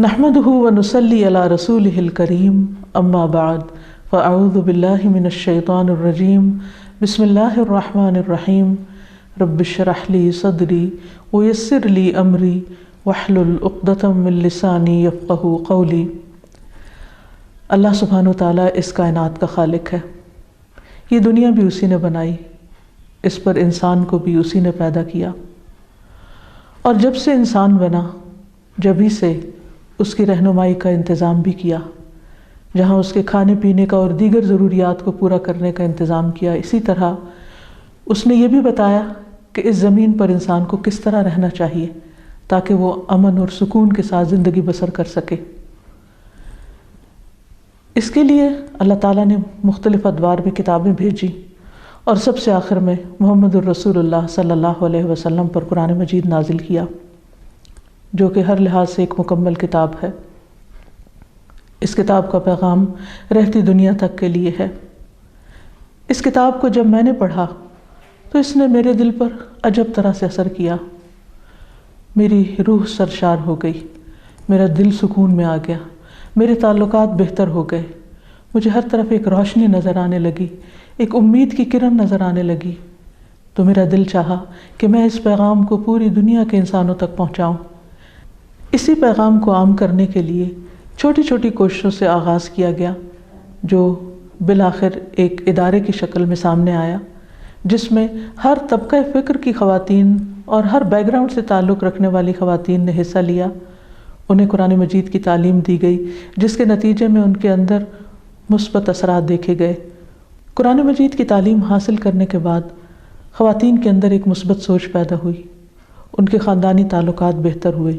نحمده ونصلي على رسوله الكريم اما بعد فاعوذ بالله من الشيطان الرجيم بسم الله الرحمن الرحيم رب اشرح لي صدري ويسر لي امري واحلل عقدة من لساني يفقهوا قولي۔ اللہ سبحانہ وتعالیٰ اس کائنات کا خالق ہے، یہ دنیا بھی اسی نے بنائی، اس پر انسان کو بھی اسی نے پیدا کیا، اور جب سے انسان بنا جبھی سے اس کی رہنمائی کا انتظام بھی کیا، جہاں اس کے کھانے پینے کا اور دیگر ضروریات کو پورا کرنے کا انتظام کیا، اسی طرح اس نے یہ بھی بتایا کہ اس زمین پر انسان کو کس طرح رہنا چاہیے تاکہ وہ امن اور سکون کے ساتھ زندگی بسر کر سکے۔ اس کے لیے اللہ تعالیٰ نے مختلف ادوار میں کتابیں بھیجی، اور سب سے آخر میں محمد الرسول اللہ صلی اللہ علیہ وسلم پر قرآن مجید نازل کیا، جو کہ ہر لحاظ سے ایک مکمل کتاب ہے۔ اس کتاب کا پیغام رہتی دنیا تک کے لیے ہے۔ اس کتاب کو جب میں نے پڑھا تو اس نے میرے دل پر عجب طرح سے اثر کیا، میری روح سرشار ہو گئی، میرا دل سکون میں آ گیا، میرے تعلقات بہتر ہو گئے، مجھے ہر طرف ایک روشنی نظر آنے لگی، ایک امید کی کرن نظر آنے لگی، تو میرا دل چاہا کہ میں اس پیغام کو پوری دنیا کے انسانوں تک پہنچاؤں۔ اسی پیغام کو عام کرنے کے لیے چھوٹی چھوٹی کوششوں سے آغاز کیا گیا، جو بالآخر ایک ادارے کی شکل میں سامنے آیا، جس میں ہر طبقہ فکر کی خواتین اور ہر بیک گراؤنڈ سے تعلق رکھنے والی خواتین نے حصہ لیا۔ انہیں قرآن مجید کی تعلیم دی گئی، جس کے نتیجے میں ان کے اندر مثبت اثرات دیکھے گئے۔ قرآن مجید کی تعلیم حاصل کرنے کے بعد خواتین کے اندر ایک مثبت سوچ پیدا ہوئی، ان کے خاندانی تعلقات بہتر ہوئے،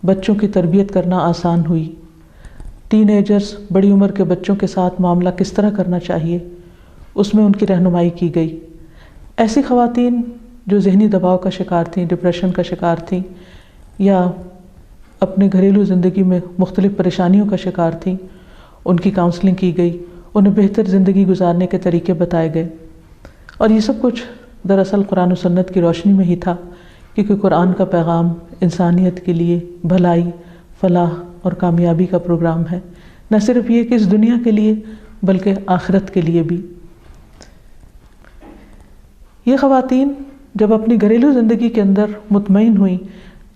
بچوں کی تربیت کرنا آسان ہوئی، ٹین ایجرز بڑی عمر کے بچوں کے ساتھ معاملہ کس طرح کرنا چاہیے اس میں ان کی رہنمائی کی گئی۔ ایسی خواتین جو ذہنی دباؤ کا شکار تھیں، ڈپریشن کا شکار تھیں، یا اپنے گھریلو زندگی میں مختلف پریشانیوں کا شکار تھیں، ان کی کاؤنسلنگ کی گئی، انہیں بہتر زندگی گزارنے کے طریقے بتائے گئے۔ اور یہ سب کچھ دراصل قرآن و سنت کی روشنی میں ہی تھا، کیونکہ قرآن کا پیغام انسانیت کے لیے بھلائی، فلاح اور کامیابی کا پروگرام ہے، نہ صرف یہ کہ اس دنیا کے لیے بلکہ آخرت کے لیے بھی۔ یہ خواتین جب اپنی گھریلو زندگی کے اندر مطمئن ہوئیں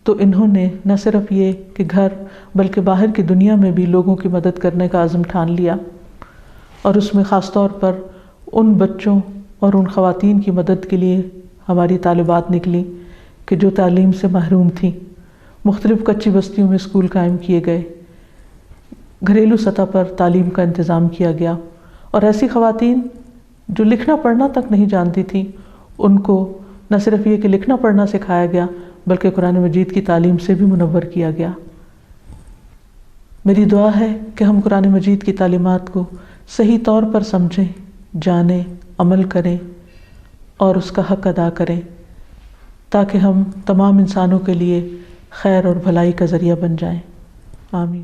تو انہوں نے نہ صرف یہ کہ گھر بلکہ باہر کی دنیا میں بھی لوگوں کی مدد کرنے کا عزم ٹھان لیا، اور اس میں خاص طور پر ان بچوں اور ان خواتین کی مدد کے لیے ہماری طالبات نکلیں کہ جو تعلیم سے محروم تھیں۔ مختلف کچی بستیوں میں اسکول قائم کیے گئے، گھریلو سطح پر تعلیم کا انتظام کیا گیا، اور ایسی خواتین جو لکھنا پڑھنا تک نہیں جانتی تھیں، ان کو نہ صرف یہ کہ لکھنا پڑھنا سکھایا گیا بلکہ قرآن مجید کی تعلیم سے بھی منور کیا گیا۔ میری دعا ہے کہ ہم قرآن مجید کی تعلیمات کو صحیح طور پر سمجھیں، جانیں، عمل کریں اور اس کا حق ادا کریں، تاکہ ہم تمام انسانوں کے لیے خیر اور بھلائی کا ذریعہ بن جائیں۔ آمین۔